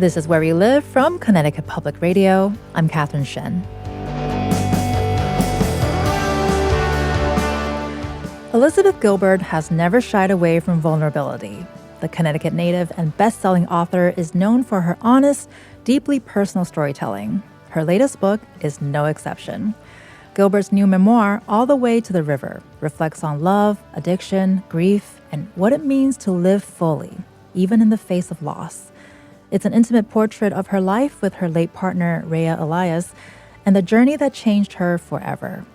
This is Where We Live from Connecticut Public Radio. I'm Catherine Shen. Elizabeth Gilbert has never shied away from vulnerability. The Connecticut native and best-selling author is known for her honest, deeply personal storytelling. Her latest book is no exception. Gilbert's new memoir, All the Way to the River, reflects on love, addiction, grief, and what it means to live fully, even in the face of loss. It's an intimate portrait of her life with her late partner, Rayya Elias, and the journey that changed her forever.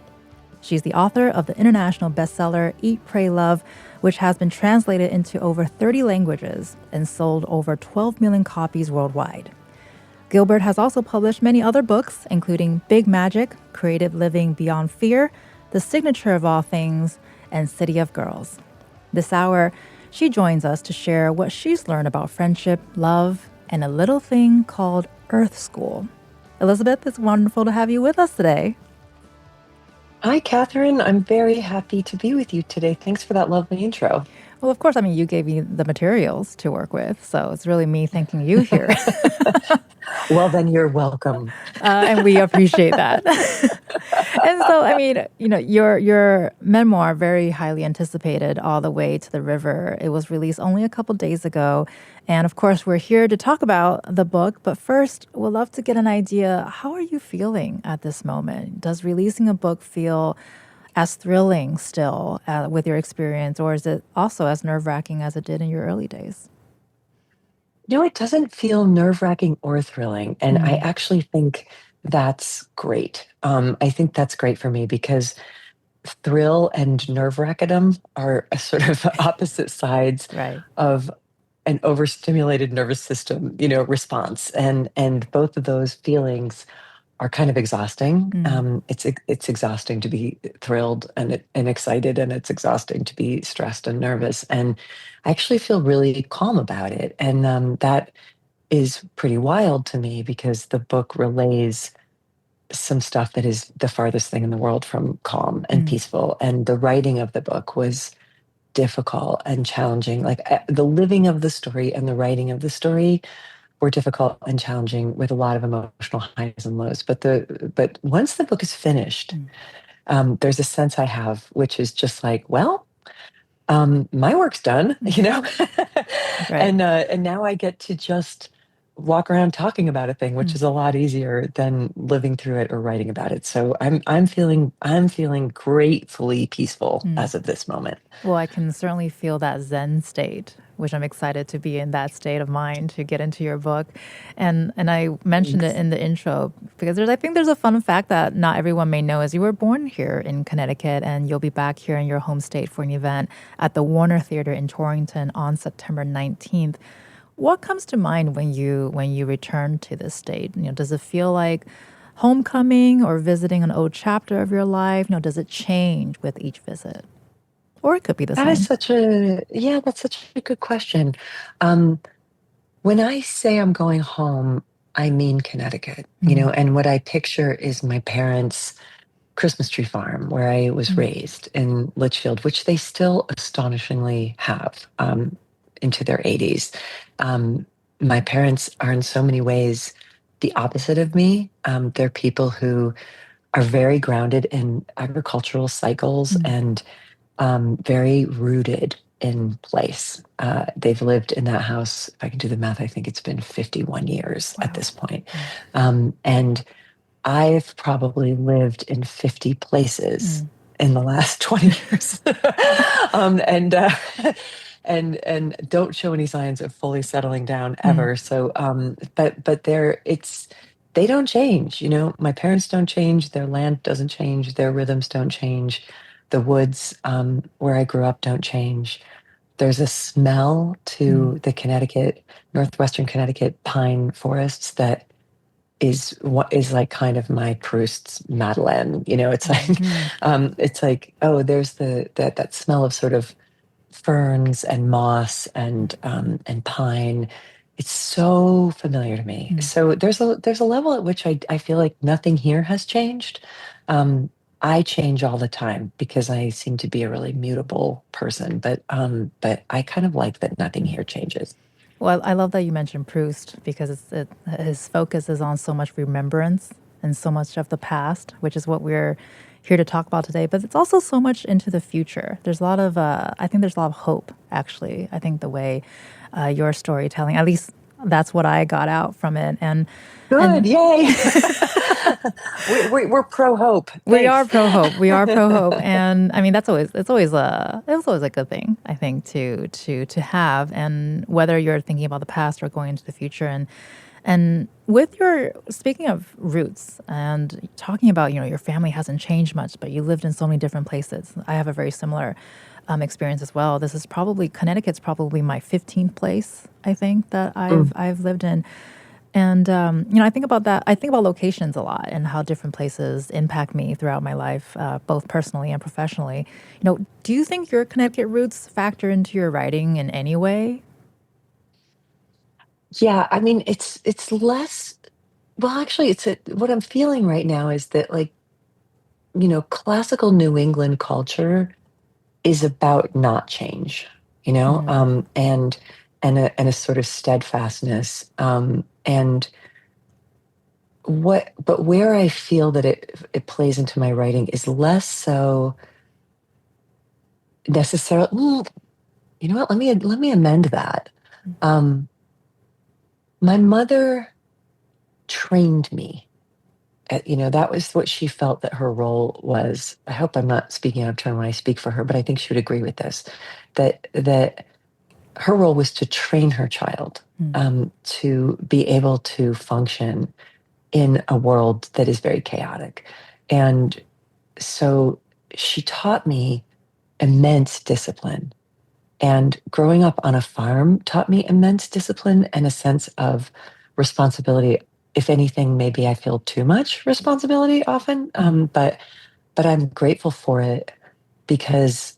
She's the author of the international bestseller Eat, Pray, Love, which has been translated into over 30 languages and sold over 12 million copies worldwide. Gilbert has also published many other books, including Big Magic, Creative Living Beyond Fear, The Signature of All Things, and City of Girls. This hour, she joins us to share what she's learned about friendship, love, and a little thing called Earth School. Elizabeth, it's wonderful to have you with us today. Hi, Catherine. I'm very happy to be with you today. Thanks for that lovely intro. Well, of course, you gave me the materials to work with, so it's really me thanking you here. Well, then you're welcome. And we appreciate that. And so, your memoir, very highly anticipated, All the Way to the River. It was released only a couple days ago. And of course, we're here to talk about the book. But first, we'd love to get an idea. How are you feeling at this moment? Does releasing a book feel as thrilling still with your experience, or is it also as nerve-wracking as it did in your early days? No, it doesn't feel nerve-wracking or thrilling. And I actually think that's great. I think that's great for me because thrill and nerve-wrackedom are a sort of opposite sides Right. of an overstimulated nervous system, response. And both of those feelings are kind of exhausting. It's exhausting to be thrilled and excited, and it's exhausting to be stressed and nervous. And I actually feel really calm about it, and that is pretty wild to me because the book relays some stuff that is the farthest thing in the world from calm and peaceful. And the writing of the book was difficult and challenging. Like the living of the story and the writing of the story were difficult and challenging with a lot of emotional highs and lows. But once the book is finished, there's a sense I have, which is just like, well, my work's done, Right. and now I get to just walk around talking about a thing, which is a lot easier than living through it or writing about it. So I'm feeling gratefully peaceful as of this moment. Well, I can certainly feel that Zen state, which I'm excited to be in that state of mind to get into your book. And I mentioned it in the intro because I think there's a fun fact that not everyone may know is you were born here in Connecticut and you'll be back here in your home state for an event at the Warner Theater in Torrington on September 19th. What comes to mind when you return to this state? Does it feel like homecoming or visiting an old chapter of your life? Does it change with each visit? Or it could be the That same. is that's such a good question. When I say I'm going home, I mean Connecticut, and what I picture is my parents' Christmas tree farm where I was raised in Litchfield, which they still astonishingly have into their 80s. My parents are in so many ways the opposite of me. They're people who are very grounded in agricultural cycles and very rooted in place. They've lived in that house, if I can do the math, I think it's been 51 years at this point. And I've probably lived in 50 places in the last 20 years. And don't show any signs of fully settling down ever. So, but they don't change. My parents don't change. Their land doesn't change. Their rhythms don't change. The woods where I grew up don't change. There's a smell to the Northwestern Connecticut pine forests that is what is like kind of my Proust's Madeleine. It's like, oh, there's that smell of sort of ferns and moss and pine. It's so familiar to me. So there's a level at which I feel like nothing here has changed. I change all the time because I seem to be a really mutable person, but I kind of like that nothing here changes. Well, I love that you mentioned Proust because his focus is on so much remembrance and so much of the past, which is what we're here to talk about today. But it's also so much into the future. There's a lot of, I think there's a lot of hope, actually. I think the way your storytelling, at least that's what I got out from it. Good, And yay! We're pro hope. we are Thanks. pro hope. We are pro hope, and I mean it's always a good thing, I think, to have. And whether you're thinking about the past or going into the future, and with your speaking of roots and talking about your family hasn't changed much, but you lived in so many different places. I have a very similar experience as well. This is probably Connecticut's probably my 15th place, I think, that Mm. I've lived in. And I think about that. I think about locations a lot and how different places impact me throughout my life, both personally and professionally. Do you think your Connecticut roots factor into your writing in any way? Yeah, I mean, it's less. Well, actually, what I'm feeling right now is that, like, classical New England culture is about not change, and a sort of steadfastness. And but where I feel that it plays into my writing is less so necessarily. You know what? Let me amend that. Um, my mother trained me. That was what she felt that her role was. I hope I'm not speaking out of turn when I speak for her, but I think she would agree with this. That her role was to train her child Mm, to be able to function in a world that is very chaotic. And so she taught me immense discipline. And growing up on a farm taught me immense discipline and a sense of responsibility. If anything, maybe I feel too much responsibility often, mm, but I'm grateful for it because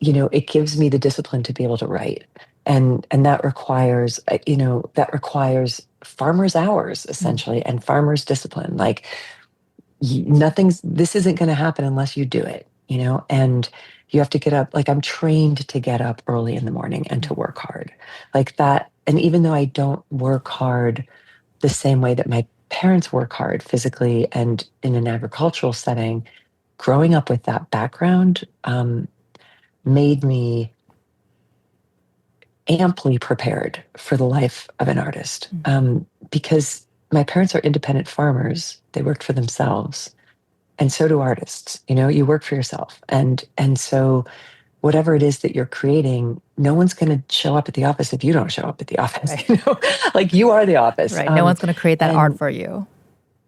it gives me the discipline to be able to write, and that requires farmers' hours mm, essentially, and farmers' discipline. Like, nothing's this isn't going to happen unless you do it, and you have to get up. Like, I'm trained to get up early in the morning and mm, to work hard like that. And even though I don't work hard the same way that my parents work hard physically and in an agricultural setting, growing up with that background made me amply prepared for the life of an artist, mm. because my parents are independent farmers. They worked for themselves, and so do artists. You work for yourself, and so whatever it is that you're creating, no one's going to show up at the office if you don't show up at the office. Right, Like, you are the office. right. No one's going to create that art And for you.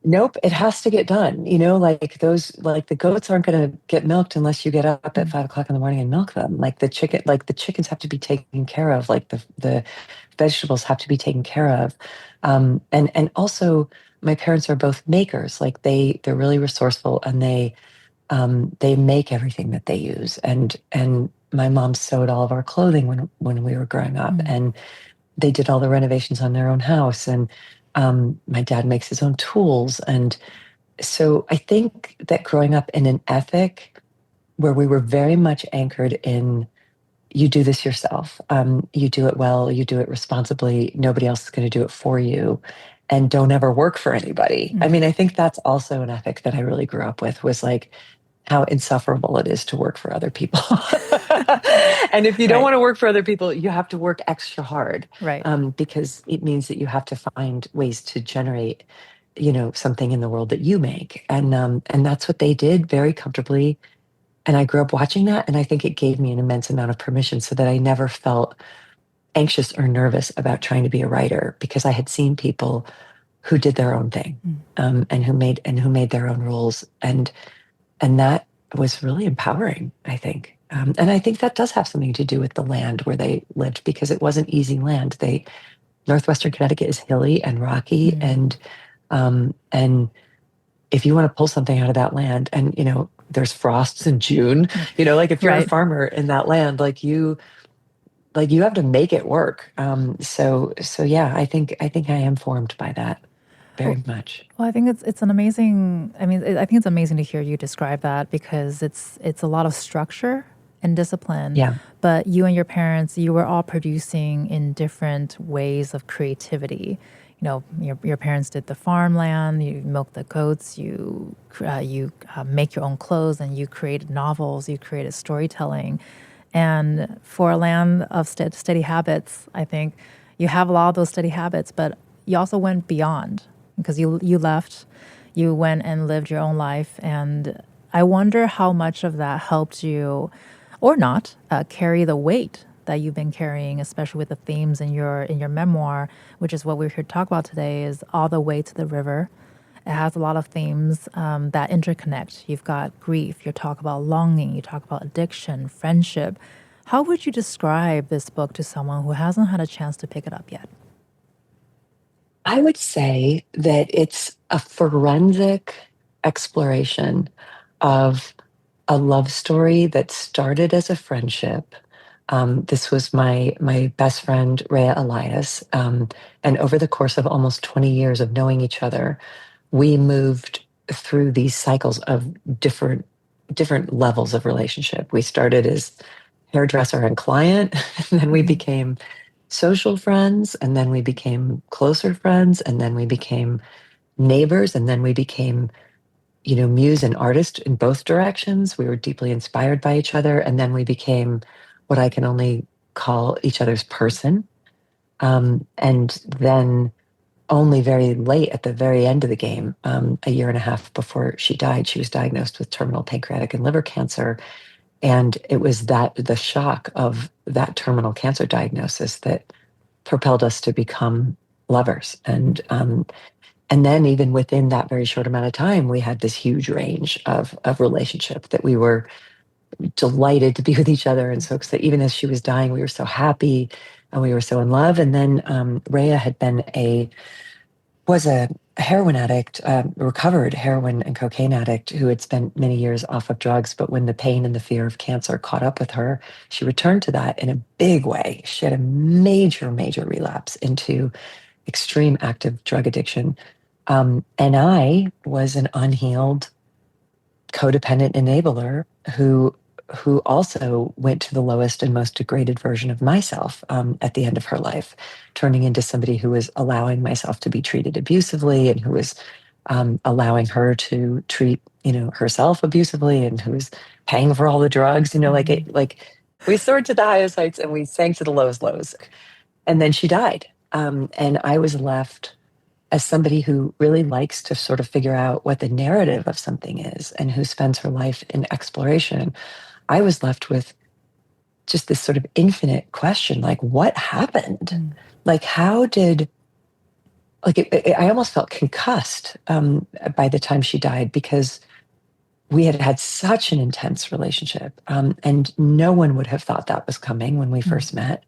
nope, it has to get done. Like the goats aren't going to get milked unless you get up at Mm, 5 o'clock in the morning and milk them. Like the chickens have to be taken care of. Like the vegetables have to be taken care of. And also, my parents are both makers. Like, they're really resourceful, and they make everything that they use. And my mom sewed all of our clothing when we were growing up, mm, and they did all the renovations on their own house. And my dad makes his own tools. And so I think that growing up in an ethic where we were very much anchored in, you do this yourself, you do it well, you do it responsibly, nobody else is going to do it for you, and don't ever work for anybody. I mm. mean, I think that's also an ethic that I really grew up with, was like, how insufferable it is to work for other people. And if you don't Right, want to work for other people, you have to work extra hard, right. because it means that you have to find ways to generate, something in the world that you make. And that's what they did very comfortably. And I grew up watching that. And I think it gave me an immense amount of permission so that I never felt anxious or nervous about trying to be a writer, because I had seen people who did their own thing, Mm, and who made their own rules. And that was really empowering, I think. And I think that does have something to do with the land where they lived, because it wasn't easy land. Northwestern Connecticut is hilly and rocky, mm. and if you want to pull something out of that land, and there's frosts in June, like, if you're a Right. farmer in that land, like you have to make it work. So yeah, I think I am formed by that Well, very much. well, I think it's an amazing. I mean, I think it's amazing to hear you describe that because it's a lot of structure and discipline. Yeah. But you and your parents, you were all producing in different ways of creativity. Your parents did the farmland, you milked the goats, you make your own clothes, and you created novels, you created storytelling. And for a land of steady habits, I think you have a lot of those steady habits, but you also went beyond because you left, you went and lived your own life. And I wonder how much of that helped you or not carry the weight that you've been carrying, especially with the themes in your memoir, which is what we're here to talk about today, is All the Way to the River. It has a lot of themes that interconnect. You've got grief, you talk about longing, you talk about addiction, friendship. How would you describe this book to someone who hasn't had a chance to pick it up yet? I would say that it's a forensic exploration of a love story that started as a friendship. This was my best friend, Rayya Elias. And over the course of almost 20 years of knowing each other, we moved through these cycles of different different levels of relationship. We started as hairdresser and client, and then we Mm-hmm. became social friends, and then we became closer friends, and then we became neighbors, and then we became, muse and artist in both directions. We were deeply inspired by each other, and then we became what I can only call each other's person. And then only very late at the very end of the game, a year and a half before she died, she was diagnosed with terminal pancreatic and liver cancer. And it was the shock of that terminal cancer diagnosis that propelled us to become lovers. And then even within that very short amount of time, we had this huge range of relationship that we were delighted to be with each other. And so that even as she was dying, we were so happy and we were so in love. And then Rhea had been was a heroin addict, recovered heroin and cocaine addict who had spent many years off of drugs. But when the pain and the fear of cancer caught up with her, she returned to that in a big way. She had a major, major relapse into extreme active drug addiction. And I was an unhealed codependent enabler who also went to the lowest and most degraded version of myself at the end of her life, turning into somebody who was allowing myself to be treated abusively and who was allowing her to treat herself abusively and who was paying for all the drugs. Mm-hmm. Like we soared to the highest heights and we sank to the lowest lows. And then she died, and I was left as somebody who really likes to sort of figure out what the narrative of something is and who spends her life in exploration. I was left with just this sort of infinite question, like, what happened? Like, how did, I almost felt concussed by the time she died because we had had such an intense relationship. And no one would have thought that was coming when we first met.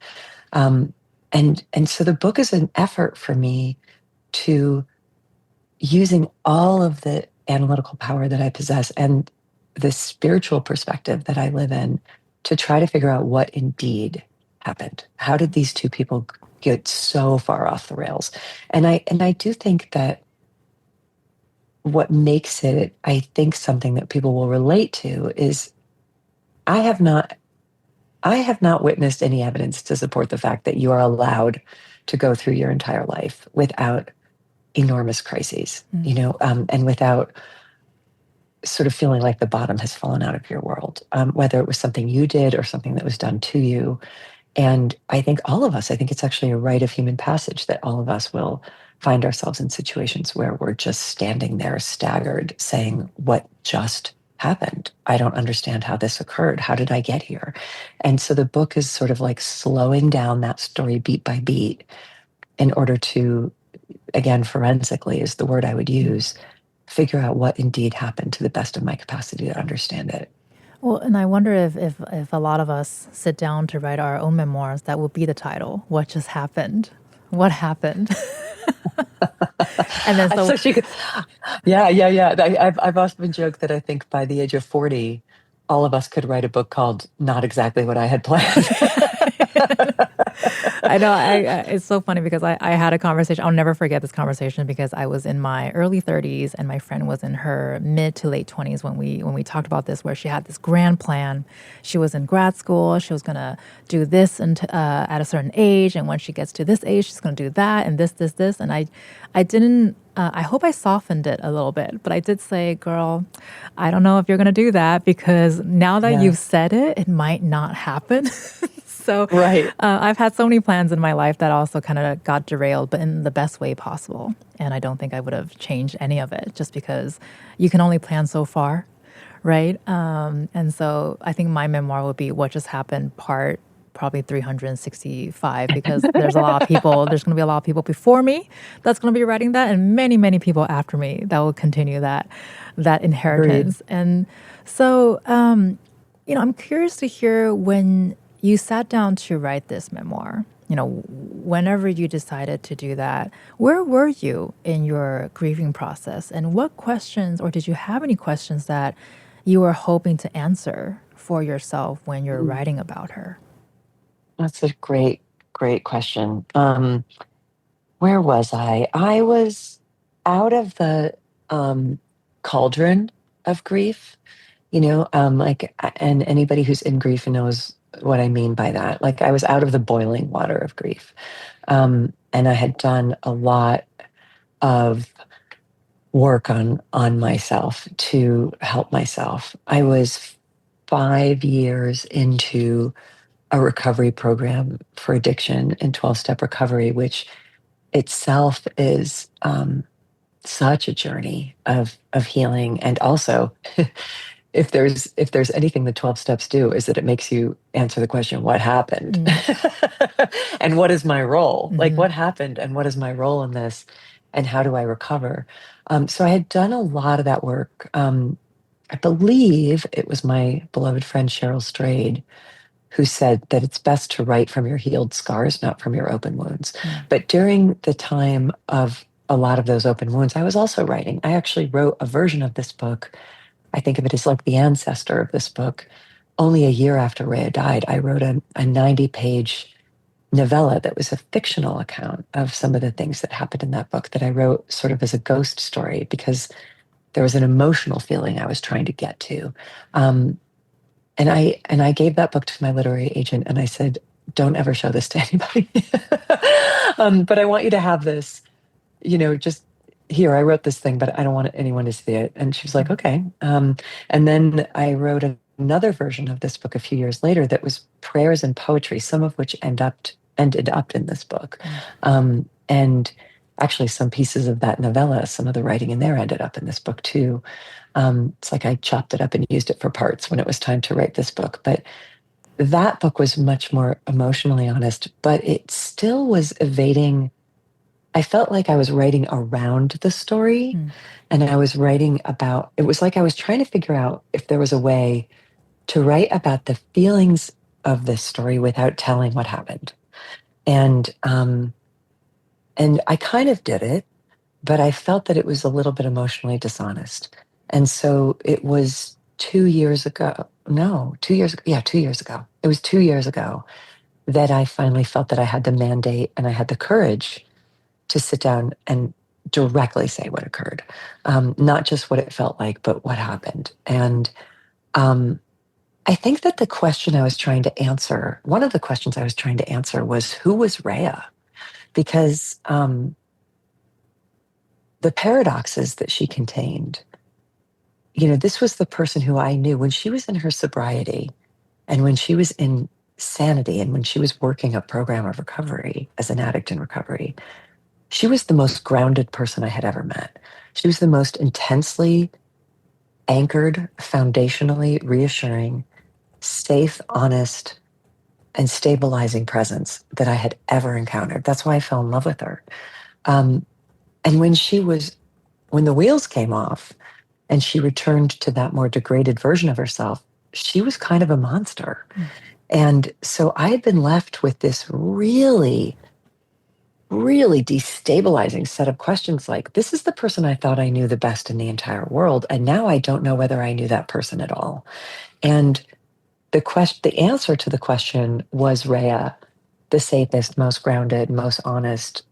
Um, and so the book is an effort for me to using all of the analytical power that I possess and the spiritual perspective that I live in to try to figure out what indeed happened. How did these two people get so far off the rails? And I do think that what makes it, I think, something that people will relate to is I have not I have not witnessed any evidence to support the fact that you are allowed to go through your entire life without enormous crises, and without sort of feeling like the bottom has fallen out of your world, whether it was something you did or something that was done to you. And I think all of us, I think it's actually a rite of human passage that all of us will find ourselves in situations where we're just standing there staggered saying, what just happened? I don't understand how this occurred. How did I get here? And so the book is sort of like slowing down that story beat by beat in order to, again, forensically is the word I would use, figure out what indeed happened to the best of my capacity to understand it. Well, and I wonder if a lot of us sit down to write our own memoirs, that will be the title. What just happened? What happened? And then So she could, yeah. I've often joked that I think by the age of 40, all of us could write a book called Not Exactly What I Had Planned. I know. It's so funny because I had a conversation. I'll never forget this conversation because I was in my early 30s and my friend was in her mid to late 20s when we talked about this, where she had this grand plan. She was in grad school. She was gonna do this and at a certain age, and when she gets to this age, she's gonna do that and this. And I didn't. I hope I softened it a little bit, but I did say, girl, I don't know if you're going to do that because now that Yeah. you've said it, it might not happen. So Right. I've had so many plans in my life that also kind of got derailed, but in the best way possible. And I don't think I would have changed any of it just because you can only plan so far, right? And so I think my memoir would be what just happened part probably 365 because there's going to be a lot of people before me that's going to be writing that and many, many people after me that will continue that Agreed. inheritance. And so, I'm curious to hear when you sat down to write this memoir, whenever you decided to do that, where were you in your grieving process? And what questions, or did you have any questions that you were hoping to answer for yourself when you're Mm, writing about her? That's a great, great question. Where was I? I was out of the cauldron of grief, and anybody who's in grief knows what I mean by that. Like I was out of the boiling water of grief. And I had done a lot of work on myself to help myself. I was 5 years into a recovery program for addiction and 12-step recovery, which itself is such a journey of healing. And also, if there's anything the 12 steps do, is that it makes you answer the question, what happened? Mm, And what is my role? Like, mm-hmm, what happened and what is my role in this? And how do I recover? So I had done a lot of that work. I believe it was my beloved friend Cheryl Strayed who said that it's best to write from your healed scars, not from your open wounds. mm, But during the time of a lot of those open wounds, I was also writing. I actually wrote a version of this book. I think of it as like the ancestor of this book. Only a year after Rayya died, I wrote a 90-page novella that was a fictional account of some of the things that happened in that book that I wrote sort of as a ghost story because there was an emotional feeling I was trying to get to. Um, and I gave that book to my literary agent and I said, don't ever show this to anybody. But I want you to have this, just here, I wrote this thing, but I don't want anyone to see it. And she was like, mm, okay. And then I wrote another version of this book a few years later that was prayers and poetry, some of which ended up in this book. mm, And actually some pieces of that novella, some of the writing in there ended up in this book too. It's like I chopped it up and used it for parts when it was time to write this book. But that book was much more emotionally honest, but it still was evading. I felt like I was writing around the story mm, and I was writing about, it was like I was trying to figure out if there was a way to write about the feelings of this story without telling what happened. And I kind of did it, but I felt that it was a little bit emotionally dishonest. And so it was 2 years ago. No, 2 years ago. Yeah, 2 years ago. It was 2 years ago that I finally felt that I had the mandate and I had the courage to sit down and directly say what occurred, not just what it felt like, but what happened. And um, I think that the question I was trying to answer, one of the questions I was trying to answer was who was Rayya? Because the paradoxes that she contained, this was the person who I knew when she was in her sobriety and when she was in sanity and when she was working a program of recovery as an addict in recovery. She was the most grounded person I had ever met. She was the most intensely anchored, foundationally reassuring, safe, honest, and stabilizing presence that I had ever encountered. That's why I fell in love with her. Um, and when the wheels came off and she returned to that more degraded version of herself, she was kind of a monster. mm, And so I had been left with this really, really destabilizing set of questions like, this is the person I thought I knew the best in the entire world. And now I don't know whether I knew that person at all. And the answer to the question, was Rayya the safest, most grounded, most honest,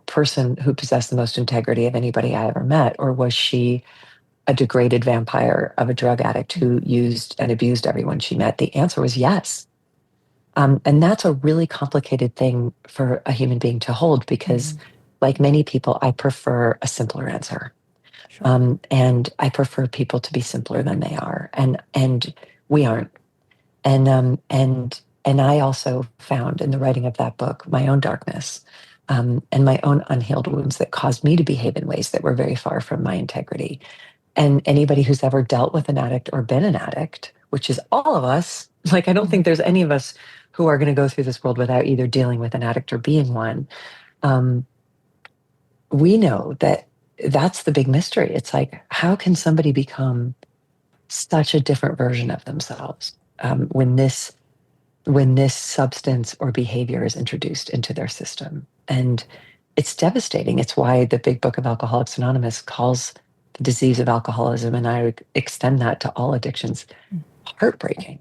person who possessed the most integrity of anybody I ever met, or was she a degraded vampire of a drug addict who used and abused everyone she met? The answer was yes. And that's a really complicated thing for a human being to hold because, like many people, I prefer a simpler answer. Sure. And I prefer people to be simpler than they are, and we aren't. And I also found in the writing of that book my own darkness, and my own unhealed wounds that caused me to behave in ways that were very far from my integrity. And anybody who's ever dealt with an addict or been an addict, which is all of us, like I don't think there's any of us who are going to go through this world without either dealing with an addict or being one. Um, we know that that's the big mystery. It's like, how can somebody become such a different version of themselves when this substance or behavior is introduced into their system? And it's devastating. It's why the big book of Alcoholics Anonymous calls the disease of alcoholism, and I would extend that to all addictions, heartbreaking.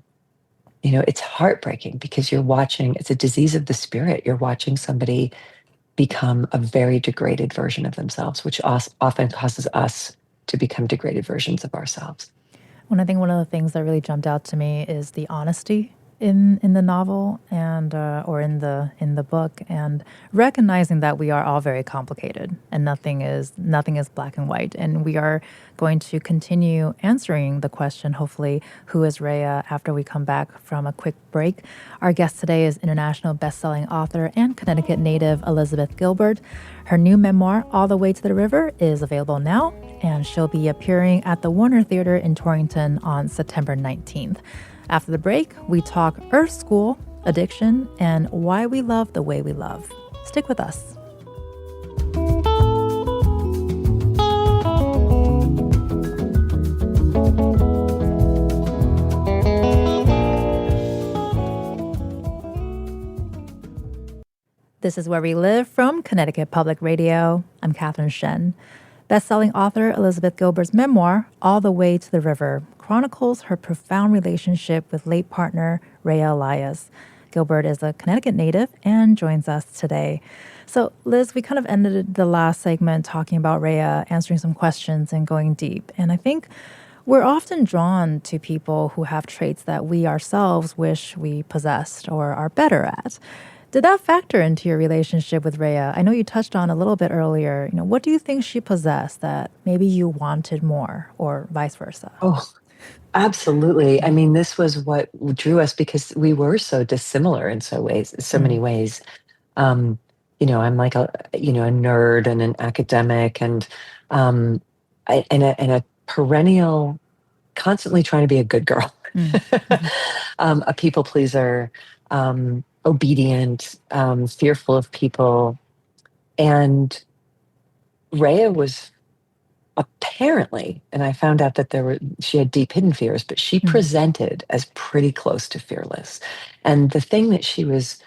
It's heartbreaking because it's a disease of the spirit. You're watching somebody become a very degraded version of themselves, which often causes us to become degraded versions of ourselves. I think one of the things that really jumped out to me is the honesty in the novel and or in the book, and recognizing that we are all very complicated and nothing is black and white, and we are going to continue answering the question, hopefully, who is Rayya, after we come back from a quick break. Our guest today is international best-selling author and Connecticut native Elizabeth Gilbert. Her new memoir, All the Way to the River, is available now, and she'll be appearing at the Warner Theater in Torrington on September 19th. After the break, we talk Earth School, addiction, and why we love the way we love. Stick with us. This is Where We Live from Connecticut Public Radio. I'm Catherine Shen. Best-selling author Elizabeth Gilbert's memoir, All the Way to the River, chronicles her profound relationship with late partner Rayya Elias. Gilbert is a Connecticut native and joins us today. So, Liz, we kind of ended the last segment talking about Rayya, answering some questions and going deep. And I think we're often drawn to people who have traits that we ourselves wish we possessed or are better at. Did that factor into your relationship with Rayya? I know you touched on a little bit earlier. What do you think she possessed that maybe you wanted more, or vice versa? Oh, absolutely. I mean, this was what drew us because we were so dissimilar in so many ways. I'm like a nerd and an academic, and and a perennial, constantly trying to be a good girl, a people pleaser, obedient, fearful of people. And Rayya was apparently, and I found out that she had deep hidden fears, but she presented as pretty close to fearless. And the thing that she was,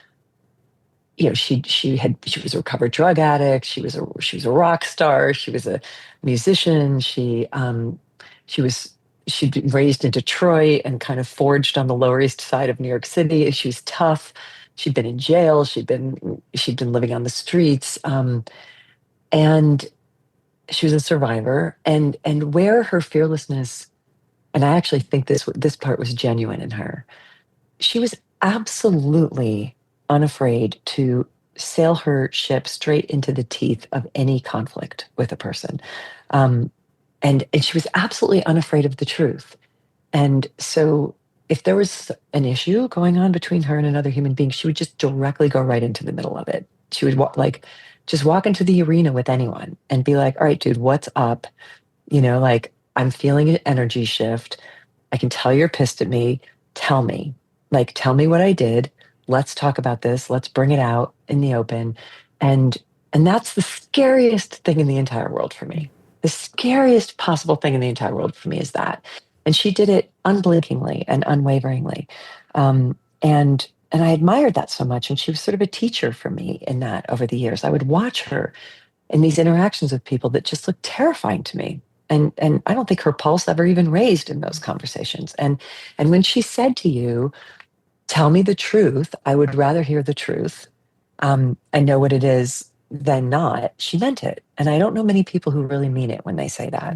she was a recovered drug addict. She was a rock star. She was a musician. She'd been raised in Detroit and kind of forged on the Lower East Side of New York City. She was tough. She'd been in jail. She'd been living on the streets. And she was a survivor. And where her fearlessness, and I actually think this part was genuine in her, she was absolutely unafraid to sail her ship straight into the teeth of any conflict with a person. And she was absolutely unafraid of the truth. And so if there was an issue going on between her and another human being, she would just directly go right into the middle of it. She would just walk into the arena with anyone and be like, all right, dude, what's up? I'm feeling an energy shift. I can tell you're pissed at me. Tell me what I did. Let's talk about this. Let's bring it out in the open. And that's the scariest thing in the entire world for me. The scariest possible thing in the entire world for me is that. And she did it unblinkingly and unwaveringly. And I admired that so much. And she was sort of a teacher for me in that over the years. I would watch her in these interactions with people that just looked terrifying to me. And I don't think her pulse ever even raised in those conversations. And when she said to you, tell me the truth, I would rather hear the truth. I know what it is than not. She meant it. And I don't know many people who really mean it when they say that.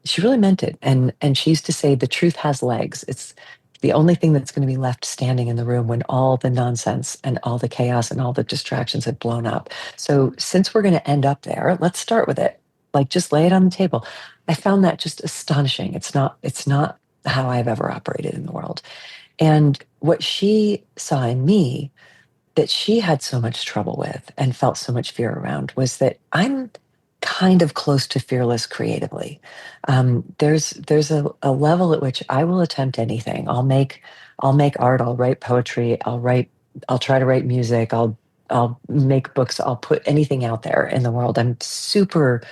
She really meant it. And she used to say, the truth has legs. It's the only thing that's going to be left standing in the room when all the nonsense and all the chaos and all the distractions have blown up. So since we're going to end up there, let's start with it. Like, just lay it on the table. I found that just astonishing. It's not how I've ever operated in the world. And what she saw in me that she had so much trouble with and felt so much fear around was that I'm kind of close to fearless creatively. There's a level at which I will attempt anything. I'll make art. I'll write poetry. I'll try to write music. I'll make books. I'll put anything out there in the world. I'm super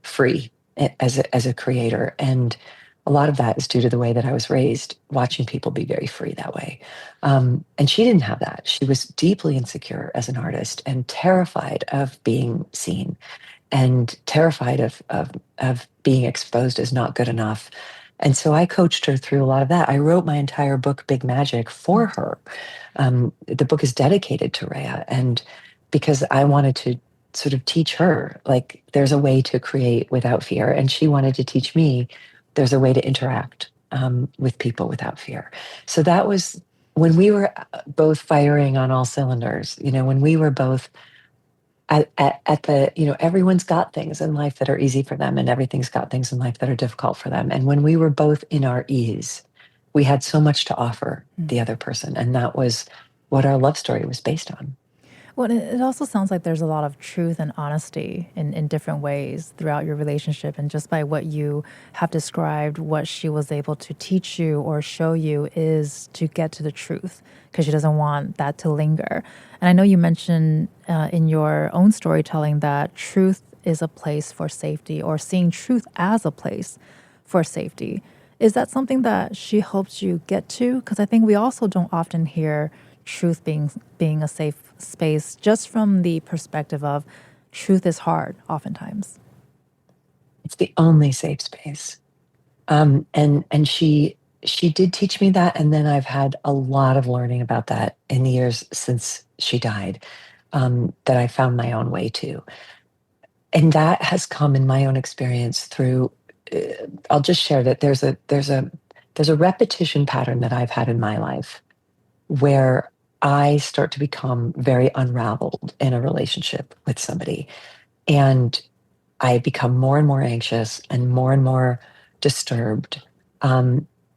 free as a creator, and a lot of that is due to the way that I was raised, watching people be very free that way. And she didn't have that. She was deeply insecure as an artist and terrified of being seen and terrified of being exposed as not good enough. And so I coached her through a lot of that. I wrote my entire book, Big Magic, for her. The book is dedicated to Rayya, and because I wanted to sort of teach her, like, there's a way to create without fear, and she wanted to teach me there's a way to interact with people without fear. So that was when we were both firing on all cylinders. When we were both at the, everyone's got things in life that are easy for them, and everything's got things in life that are difficult for them. And when we were both in our ease, we had so much to offer the other person. And that was what our love story was based on. Well, it also sounds like there's a lot of truth and honesty in different ways throughout your relationship. And just by what you have described, what she was able to teach you or show you is to get to the truth, because she doesn't want that to linger. And I know you mentioned in your own storytelling that truth is a place for safety, or seeing truth as a place for safety. Is that something that she helps you get to? Because I think we also don't often hear truth being a safe space, just from the perspective of truth is hard oftentimes. It's the only safe space. And she did teach me that. And then I've had a lot of learning about that in the years since she died, that I found my own way to. And that has come in my own experience through, I'll just share that there's a repetition pattern that I've had in my life where I start to become very unraveled in a relationship with somebody. And I become more and more anxious and more disturbed.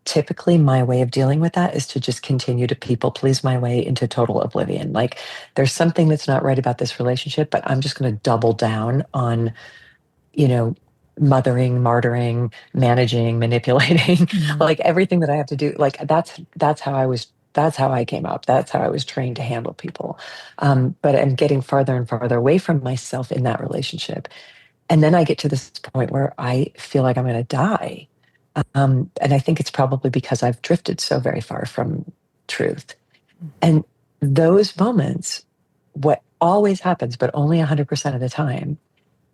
Typically, my way of dealing with that is to just continue to people please my way into total oblivion. Like, there's something that's not right about this relationship, but I'm just going to double down on, you know, mothering, martyring, managing, manipulating, like everything that I have to do. Like, that's how I was. That's how I came up. That's how I was trained to handle people. But I'm getting farther and farther away from myself in that relationship. And then I get to this point where I feel like I'm going to die. And I think it's probably because I've drifted so very far from truth. And those moments, what always happens, but only 100% of the time,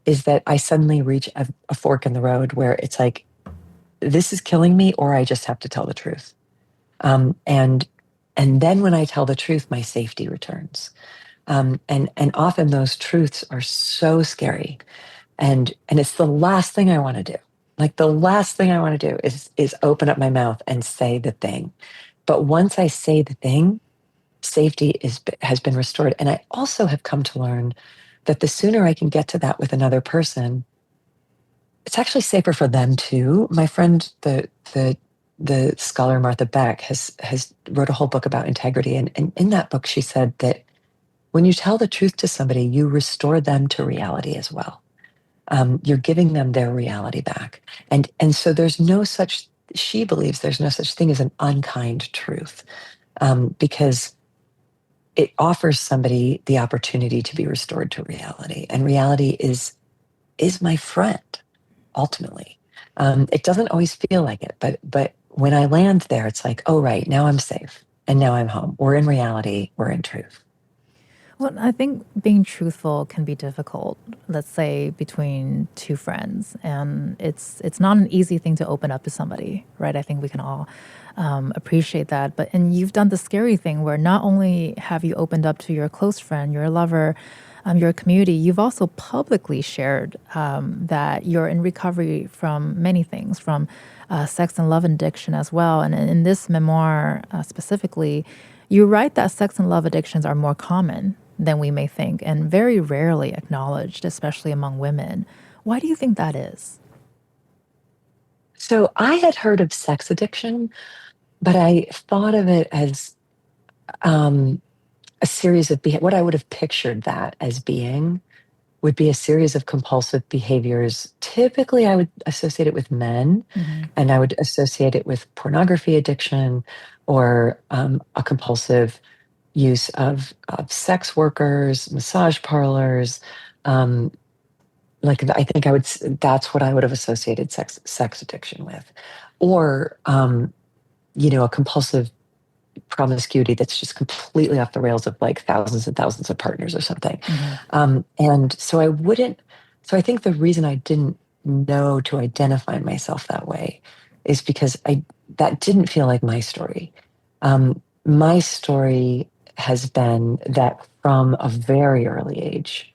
is that I suddenly reach a fork in the road where it's like, this is killing me, or I just have to tell the truth. And then when I tell the truth, my safety returns. And often those truths are so scary, and it's the last thing I want to do. Like, the last thing I want to do is open up my mouth and say the thing. But once I say the thing, safety has been restored. And I also have come to learn that the sooner I can get to that with another person, it's actually safer for them too. My friend, the scholar Martha Beck, has wrote a whole book about integrity, and in that book she said that when you tell the truth to somebody, you restore them to reality as well. You're giving them their reality back. And so she believes there's no such thing as an unkind truth, because it offers somebody the opportunity to be restored to reality. And reality is my friend, ultimately. It doesn't always feel like it, but when I land there, it's like, oh, right, now I'm safe. And now I'm home. We're in reality. We're in truth. Well, I think being truthful can be difficult, let's say between two friends, and it's not an easy thing to open up to somebody, right? I think we can all appreciate that. And you've done the scary thing where not only have you opened up to your close friend, your lover, your community, you've also publicly shared that you're in recovery from many things, from sex and love addiction as well. And in this memoir specifically, you write that sex and love addictions are more common than we may think and very rarely acknowledged, especially among women. Why do you think that is? So I had heard of sex addiction, but I thought of it as um, a series of what I would have pictured that as being would be a series of compulsive behaviors. Typically, I would associate it with men, Mm-hmm. and I would associate it with pornography addiction or a compulsive use of sex workers, massage parlors. Um, like I think that's what I would have associated sex addiction with, or a compulsive promiscuity that's just completely off the rails of like thousands and thousands of partners or something. Mm-hmm. And so I wouldn't, so I think the reason I didn't know to identify myself that way is because that didn't feel like my story. My story has been that from a very early age,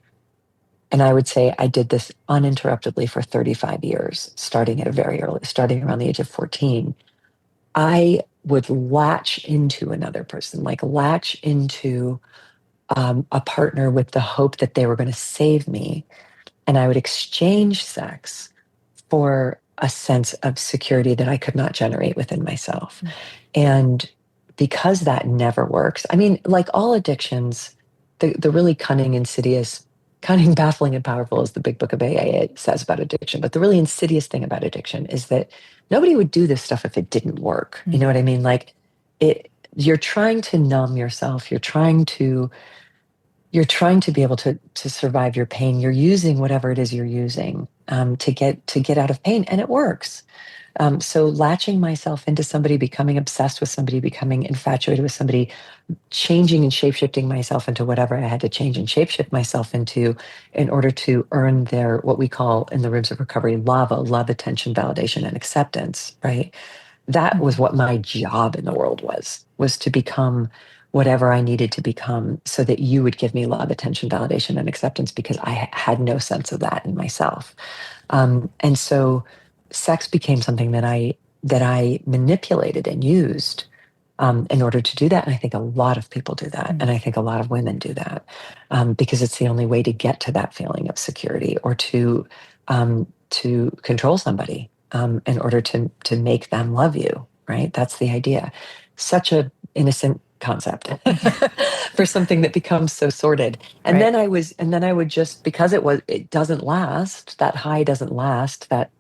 and I would say I did this uninterruptedly for 35 years, starting around the age of 14. I would latch into another person, like latch into a partner with the hope that they were going to save me. And I would exchange sex for a sense of security that I could not generate within myself. And because that never works, I mean, like all addictions, the really cunning, baffling, and powerful is the big book of AA it says about addiction. But the really insidious thing about addiction is that nobody would do this stuff if it didn't work. You know what I mean? Like you're trying to numb yourself. You're trying to be able to survive your pain. You're using whatever it is you're using to get out of pain, and it works. So latching myself into somebody, becoming obsessed with somebody, becoming infatuated with somebody, changing and shapeshifting myself into whatever I had to change and shapeshift myself into in order to earn their, what we call in the rooms of recovery, love, attention, validation, and acceptance, right? That was what my job in the world was to become whatever I needed to become so that you would give me love, attention, validation, and acceptance because I had no sense of that in myself. And so sex became something that I manipulated and used in order to do that. And I think a lot of people do that. And I think a lot of women do that because it's the only way to get to that feeling of security or to control somebody in order to make them love you, right? That's the idea. Such a innocent concept for something that becomes so sordid. And Right. then I would just, because it doesn't last, that high doesn't last, that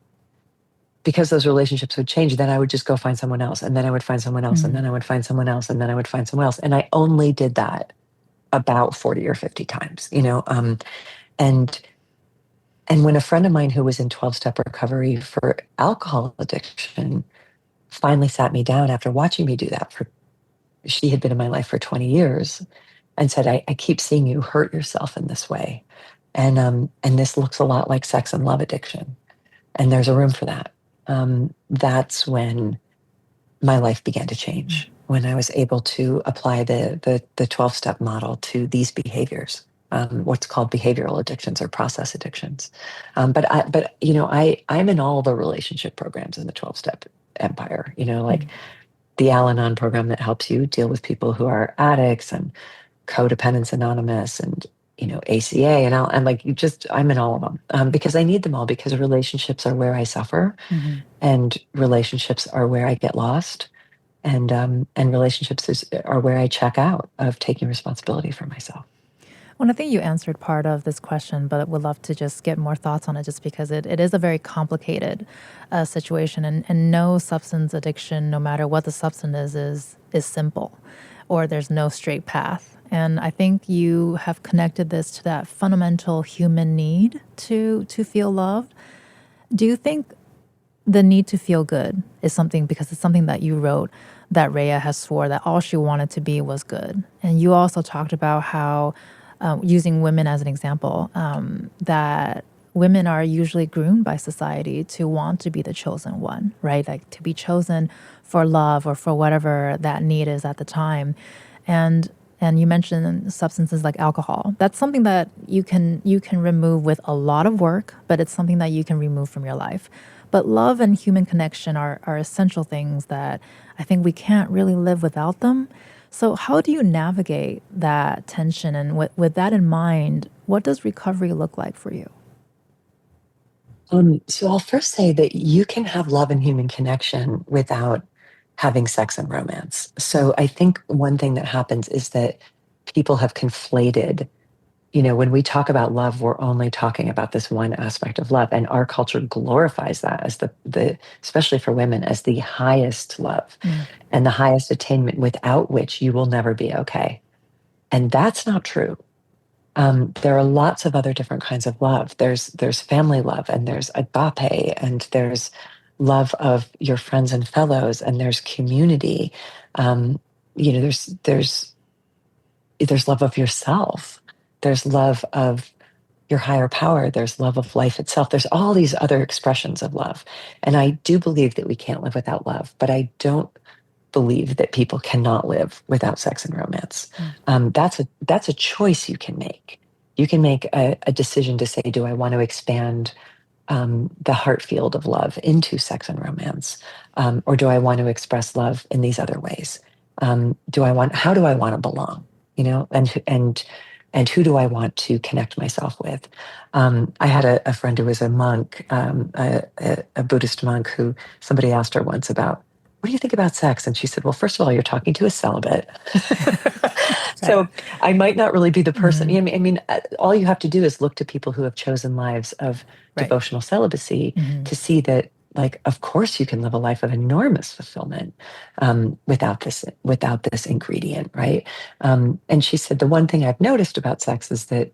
because those relationships would change, then I would just go find someone else. And then I would find someone else. And then I would find someone else. And then I would find someone else. And I only did that about 40 or 50 times, and and when a friend of mine who was in 12-step recovery for alcohol addiction finally sat me down after watching me do that she had been in my life for 20 years and said, I keep seeing you hurt yourself in this way. And this looks a lot like sex and love addiction. And there's a room for that. That's when my life began to change, when I was able to apply the 12-step model to these behaviors, what's called behavioral addictions or process addictions. I'm in all the relationship programs in the 12-step empire, like the Al-Anon program that helps you deal with people who are addicts, and Codependence Anonymous, and ACA, and like I'm in all of them because I need them all, because relationships are where I suffer, and relationships are where I get lost, and relationships are where I check out of taking responsibility for myself. Well, I think you answered part of this question, but would love to just get more thoughts on it just because it is a very complicated situation. And no substance addiction, no matter what the substance is simple, or there's no straight path. And I think you have connected this to that fundamental human need to feel loved. Do you think the need to feel good is something, because it's something that you wrote, that Rayya has swore that all she wanted to be was good? And you also talked about how using women as an example, that women are usually groomed by society to want to be the chosen one, right? Like to be chosen for love or for whatever that need is at the time. And and you mentioned substances like alcohol. That's something that you can remove with a lot of work, but it's something that you can remove from your life. But love and human connection are essential things that I think we can't really live without them. So how do you navigate that tension? And with that in mind, what does recovery look like for you? So I'll first say that you can have love and human connection without having sex and romance. So I think one thing that happens is that people have conflated, when we talk about love, we're only talking about this one aspect of love. And our culture glorifies that as the especially for women, as the highest love and the highest attainment without which you will never be okay. And that's not true. There are lots of other different kinds of love. There's family love, and there's agape, and there's love of your friends and fellows, and there's community. Um, there's love of yourself. There's love of your higher power. There's love of life itself. There's all these other expressions of love, and I do believe that we can't live without love. But I don't believe that people cannot live without sex and romance. That's a choice you can make. You can make a decision to say, do I want to expand the heart field of love into sex and romance, or do I want to express love in these other ways? How do I want to belong? And who do I want to connect myself with? I had a friend who was a monk, a Buddhist monk, who somebody asked her once about, what do you think about sex? And she said, well, first of all, you're talking to a celibate. Right. So I might not really be the person. All you have to do is look to people who have chosen lives of Right. devotional celibacy to see that, like, of course, you can live a life of enormous fulfillment without this ingredient, right? And she said, the one thing I've noticed about sex is that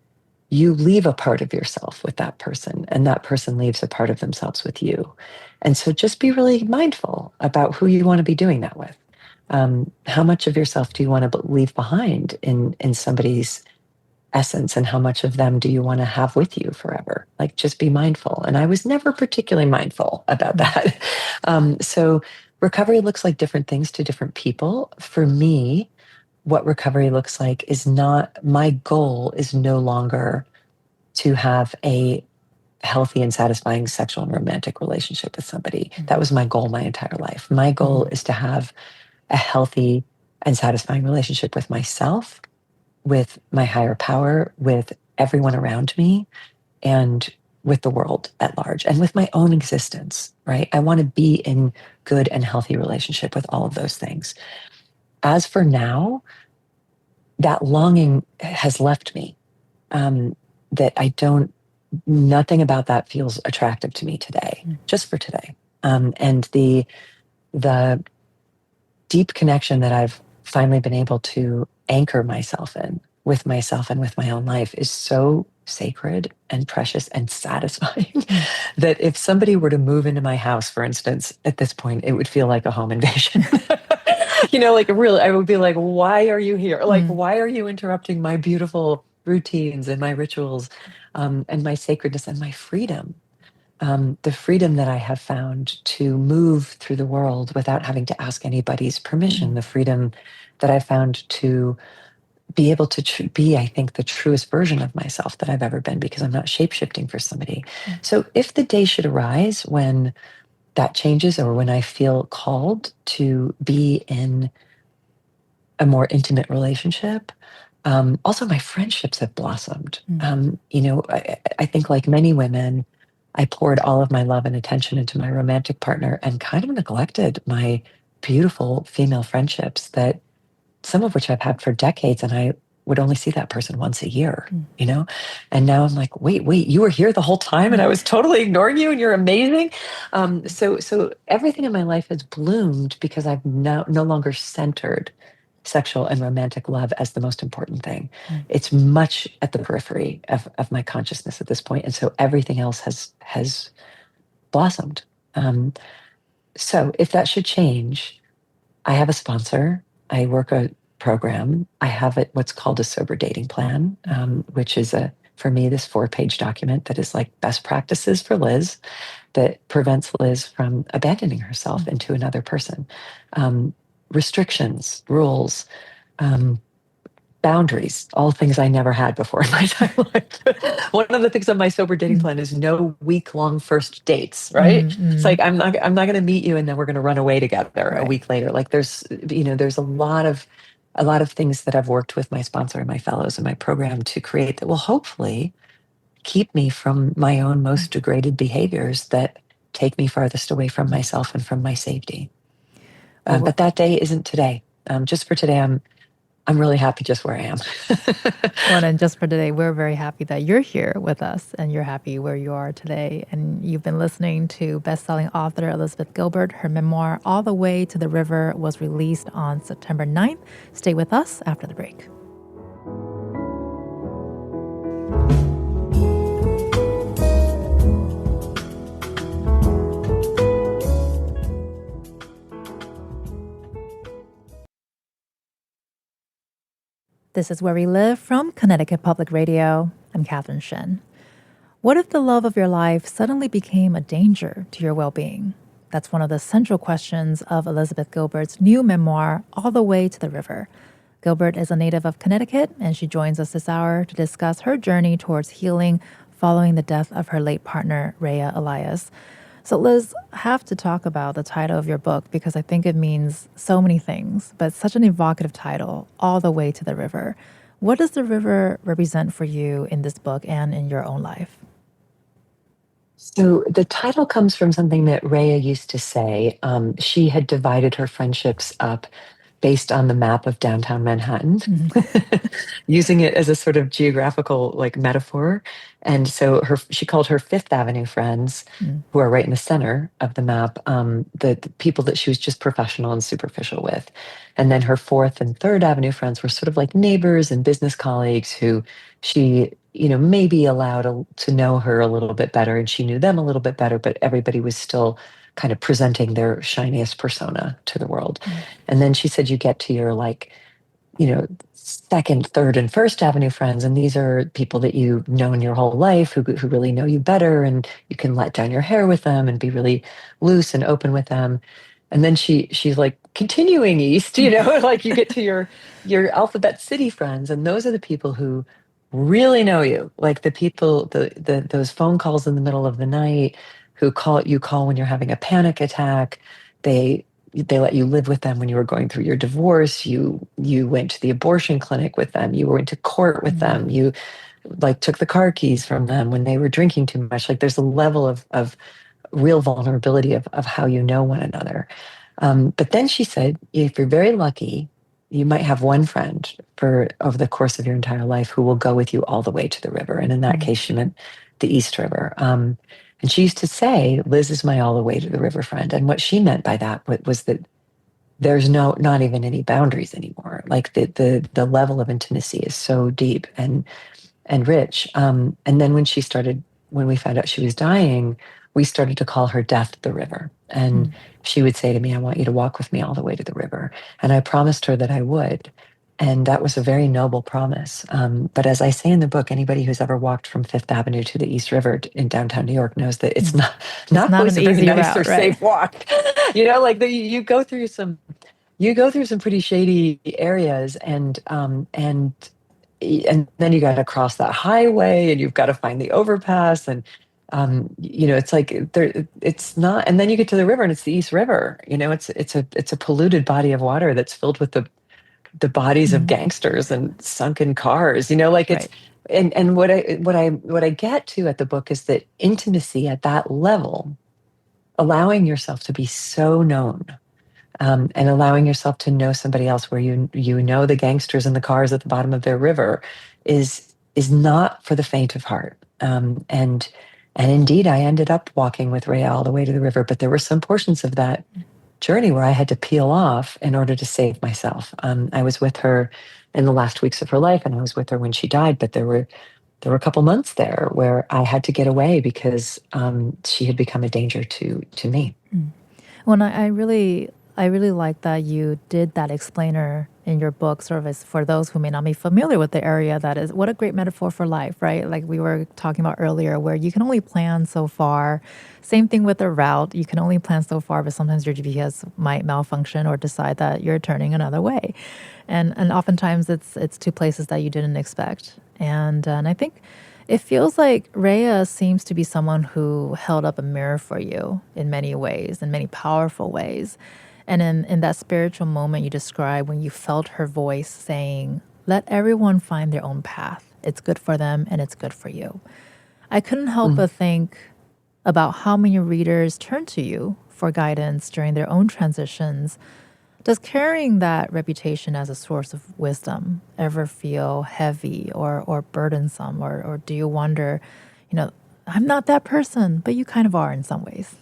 you leave a part of yourself with that person, and that person leaves a part of themselves with you. And so just be really mindful about who you want to be doing that with. How much of yourself do you want to leave behind in somebody's essence, and how much of them do you want to have with you forever? Like, just be mindful. And I was never particularly mindful about that. So recovery looks like different things to different people. For me, what recovery looks like is not, my goal is no longer to have a healthy and satisfying sexual and romantic relationship with somebody. That was my goal my entire life. My goal is to have a healthy and satisfying relationship with myself, with my higher power, with everyone around me, and with the world at large, and with my own existence, right? I want to be in good and healthy relationship with all of those things. As for now, that longing has left me. That I don't, nothing about that feels attractive to me today, just for today. And the deep connection that I've finally been able to anchor myself in with myself and with my own life is so sacred and precious and satisfying that if somebody were to move into my house, for instance, at this point, it would feel like a home invasion. Like, really, I would be like, why are you here? Like, why are you interrupting my beautiful routines and my rituals, and my sacredness and my freedom? The freedom that I have found to move through the world without having to ask anybody's permission, the freedom that I found to be able to be, I think, the truest version of myself that I've ever been, because I'm not shape-shifting for somebody. So if the day should arise when that changes, or when I feel called to be in a more intimate relationship, also my friendships have blossomed. I think, like many women, I poured all of my love and attention into my romantic partner and kind of neglected my beautiful female friendships, that some of which I've had for decades, and I would only see that person once a year, And now I'm like, wait, you were here the whole time and I was totally ignoring you, and you're amazing. So everything in my life has bloomed because I've now no longer centered sexual and romantic love as the most important thing. It's much at the periphery of my consciousness at this point. And so everything else has blossomed. So if that should change, I have a sponsor. I work a program, I have what's called a sober dating plan, which is for me, this 4-page document that is like best practices for Liz that prevents Liz from abandoning herself into another person. Restrictions, rules, boundaries, all things I never had before in my entire life. One of the things on my sober dating plan is no week-long first dates, right? It's like I'm not going to meet you and then we're going to run away together a week later. Like there's a lot of things that I've worked with my sponsor and my fellows in my program to create that will hopefully keep me from my own most degraded behaviors that take me farthest away from myself and from my safety. But that day isn't today. Just for today, I'm really happy just where I am. Well, and just for today, we're very happy that you're here with us and you're happy where you are today. And you've been listening to best-selling author Elizabeth Gilbert. Her memoir, All the Way to the River, was released on September 9th. Stay with us after the break. This is Where We Live from Connecticut Public Radio. I'm Catherine Shen. What if the love of your life suddenly became a danger to your well-being? That's one of the central questions of Elizabeth Gilbert's new memoir, All the Way to the River. Gilbert is a native of Connecticut, and she joins us this hour to discuss her journey towards healing following the death of her late partner, Rayya Elias. So Liz, I have to talk about the title of your book because I think it means so many things, but such an evocative title, All the Way to the River. What does the river represent for you in this book and in your own life? So the title comes from something that Rayya used to say. She had divided her friendships up based on the map of downtown Manhattan, using it as a sort of geographical like metaphor. And so she called her Fifth Avenue friends, who are right in the center of the map, the people that she was just professional and superficial with. And then her Fourth and Third Avenue friends were sort of like neighbors and business colleagues who she, maybe allowed to know her a little bit better, and she knew them a little bit better, but everybody was still kind of presenting their shiniest persona to the world. And then she said, you get to your Second, Third, and First Avenue friends, and these are people that you've known your whole life who really know you better, and you can let down your hair with them and be really loose and open with them. And then she's like continuing east, like you get to your Alphabet City friends, and those are the people who really know you, like the people, those phone calls in the middle of the night who call when you're having a panic attack. They let you live with them when you were going through your divorce. You went to the abortion clinic with them. You went to court with them. You like took the car keys from them when they were drinking too much. Like there's a level of real vulnerability of how you know one another. But then she said, if you're very lucky, you might have one friend for over the course of your entire life who will go with you all the way to the river. And in that case, she meant the East River. And she used to say, Liz is my all the way to the river friend. And what she meant by that was that there's not even any boundaries anymore. Like the level of intimacy is so deep and rich. And then when we found out she was dying, we started to call her Death the River. And she would say to me, I want you to walk with me all the way to the river. And I promised her that I would. And that was a very noble promise. But as I say in the book, anybody who's ever walked from Fifth Avenue to the East River in downtown New York knows that it's not always a very nice or safe walk. You go through some pretty shady areas, and then you got to cross that highway, and you've got to find the overpass, and it's like it's not. And then you get to the river, and it's the East River. It's a polluted body of water that's filled with the bodies of gangsters and sunken cars. It's and what I get to at the book is that intimacy at that level, allowing yourself to be so known. And allowing yourself to know somebody else where you know the gangsters and the cars at the bottom of their river is not for the faint of heart. And indeed, I ended up walking with Rayya all the way to the river, but there were some portions of that journey where I had to peel off in order to save myself. I was with her in the last weeks of her life, and I was with her when she died, but there were a couple months there where I had to get away because she had become a danger to me. Well, I really I really like that you did that explainer in your book, sort of as for those who may not be familiar with the area. That is, what a great metaphor for life, right? Like we were talking about earlier, where you can only plan so far. Same thing with the route. You can only plan so far, but sometimes your GPS might malfunction or decide that you're turning another way. And oftentimes it's to places that you didn't expect. And I think it feels like Rayya seems to be someone who held up a mirror for you in many ways, in many powerful ways. And in that spiritual moment you described when you felt her voice saying, let everyone find their own path. It's good for them and it's good for you. I couldn't help Mm. but think about how many readers turn to you for guidance during their own transitions. Does carrying that reputation as a source of wisdom ever feel heavy or burdensome? Or do you wonder, you know, I'm not that person, but you kind of are in some ways?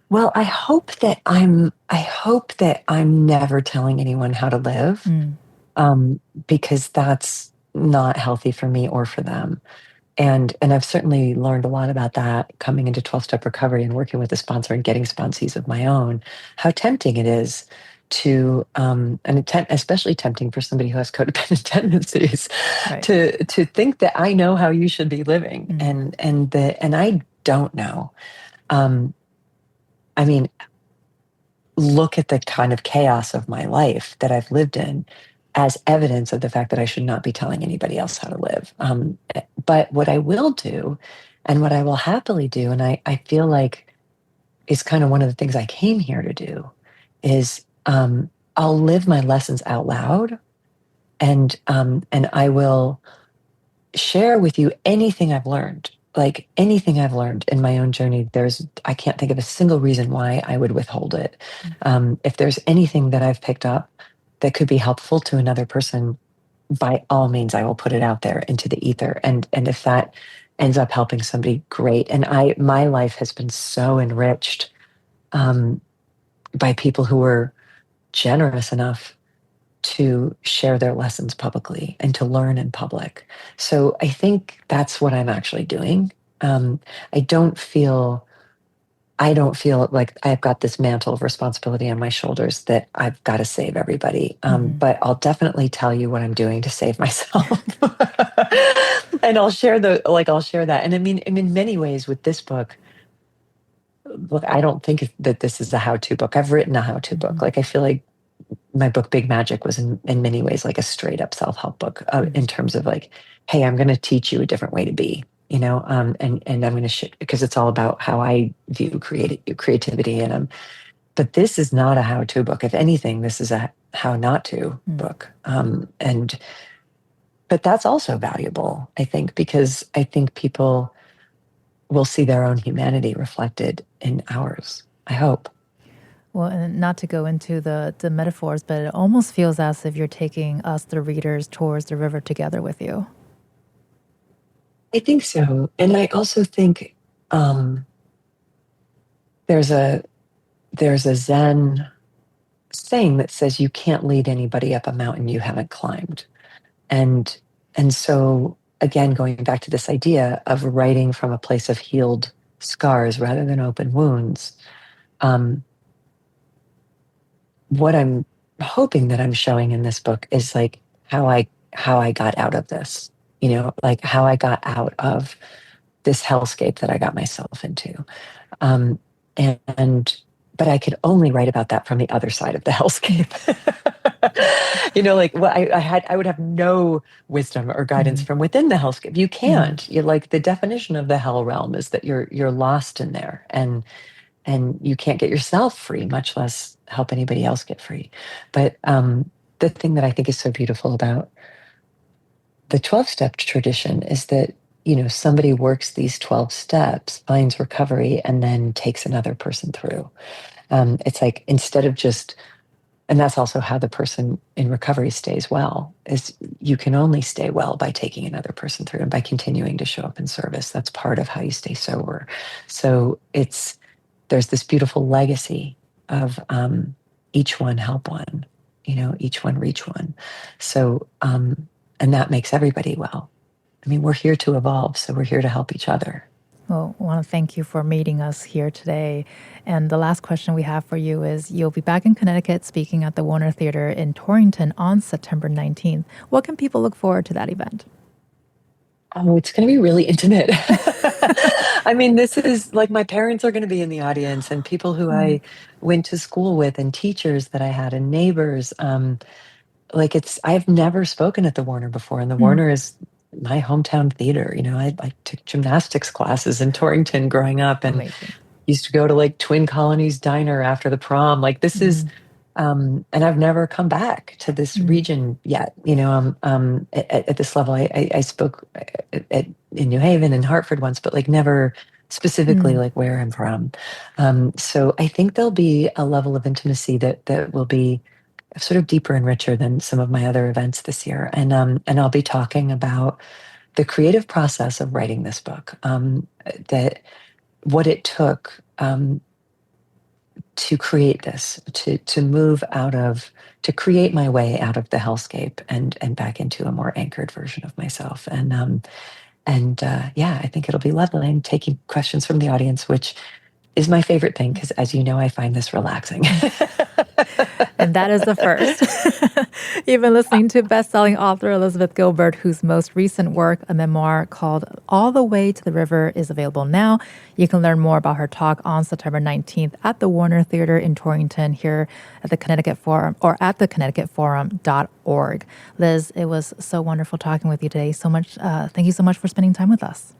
Well, I hope that I'm never telling anyone how to live, Mm, um, because that's not healthy for me or for them. And I've certainly learned a lot about that coming into 12-step recovery and working with a sponsor and getting sponsees of my own, how tempting it is to, especially tempting for somebody who has codependent tendencies, right. to think that I know how you should be living, Mm, and I don't know. Um, I mean, look at the kind of chaos of my life that I've lived in as evidence of the fact that I should not be telling anybody else how to live. But what I will do, and what I will happily do, and I feel like is kind of one of the things I came here to do, is I'll live my lessons out loud, and I will share with you anything I've learned. Like anything I've learned in my own journey, I can't think of a single reason why I would withhold it. If there's anything that I've picked up that could be helpful to another person, by all means, I will put it out there into the ether. And if that ends up helping somebody, great. And my life has been so enriched um, by people who were generous enough to share their lessons publicly and to learn in public. So I think that's what I'm actually doing. Um, I don't feel I don't feel like I've got this mantle of responsibility on my shoulders that I've got to save everybody. hmm But I'll definitely tell you what I'm doing to save myself, and I'll share that. And I mean, in many ways with this book, look, I don't think that this is a how-to book. I've written a how-to book. hmm Like I feel like my book Big Magic was in many ways like a straight up self-help book, hmm in terms of like, hey, I'm going to teach you a different way to be, and I'm going to because it's all about how I view creativity, but this is not a how-to book. If anything, this is a how not to book. And but that's also valuable, I think, because I think people will see their own humanity reflected in ours, I hope. Well, and not to go into the metaphors, but it almost feels as if you're taking us, the readers, towards the river together with you. I think so. And I also think um, there's a there's a Zen saying that says you can't lead anybody up a mountain you haven't climbed. And and so again, going back to this idea of writing from a place of healed scars rather than open wounds, um, what I'm hoping that I'm showing in this book is like how I got out of this, like how I got out of this hellscape that I got myself into. Um, and but I could only write about that from the other side of the hellscape. Like what I would have no wisdom or guidance Mm-hmm. from within the hellscape. You Mm-hmm. can't. You're like the definition of the hell realm is that you're lost in there, and you can't get yourself free, much less help anybody else get free. But the thing that I think is so beautiful about the 12-step tradition is that somebody works these 12 steps, finds recovery, and then takes another person through. It's like instead of just, and that's also how the person in recovery stays well, is you can only stay well by taking another person through and by continuing to show up in service. That's part of how you stay sober. So there's this beautiful legacy of each one help one, each one reach one. So and that makes everybody well. I mean, we're here to evolve, so we're here to help each other. Well, I want to thank you for meeting us here today. And the last question we have for you is you'll be back in Connecticut speaking at the Warner Theater in Torrington on September 19th. What can people look forward to that event? Oh, it's going to be really intimate. I mean, this is like my parents are going to be in the audience and people who Mm, I went to school with and teachers that I had and neighbors. Like I've never spoken at the Warner before, and the mm, Warner is my hometown theater. I took gymnastics classes in Torrington growing up and amazing. used to go to like Twin Colonies Diner after the prom. Like this is, Mm, and I've never come back to this mm, region yet. At this level, I spoke in New Haven and Hartford once, but like never specifically mm, like where I'm from. So I think there'll be a level of intimacy that will be sort of deeper and richer than some of my other events this year. And I'll be talking about the creative process of writing this book. That what it took to create this, to move out of, to create my way out of the hellscape and back into a more anchored version of myself. And yeah, I think it'll be lovely. And taking questions from the audience, which is my favorite thing because, as you know, I find this relaxing. And that is the first. You've been listening to best-selling author Elizabeth Gilbert, whose most recent work, a memoir called All the Way to the River, is available now. You can learn more about her talk on September 19th at the Warner Theater in Torrington here at the Connecticut Forum or at the ConnecticutForum.org. Liz, it was so wonderful talking with you today. Thank you so much for spending time with us.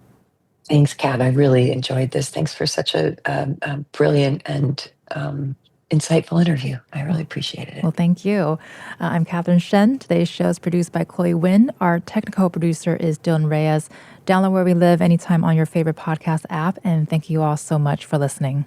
Thanks, Kat. I really enjoyed this. Thanks for such a brilliant and insightful interview. I really appreciated it. Well, thank you. I'm Catherine Shen. Today's show is produced by Chloe Wynn. Our technical producer is Dylan Reyes. Download Where We Live anytime on your favorite podcast app. And thank you all so much for listening.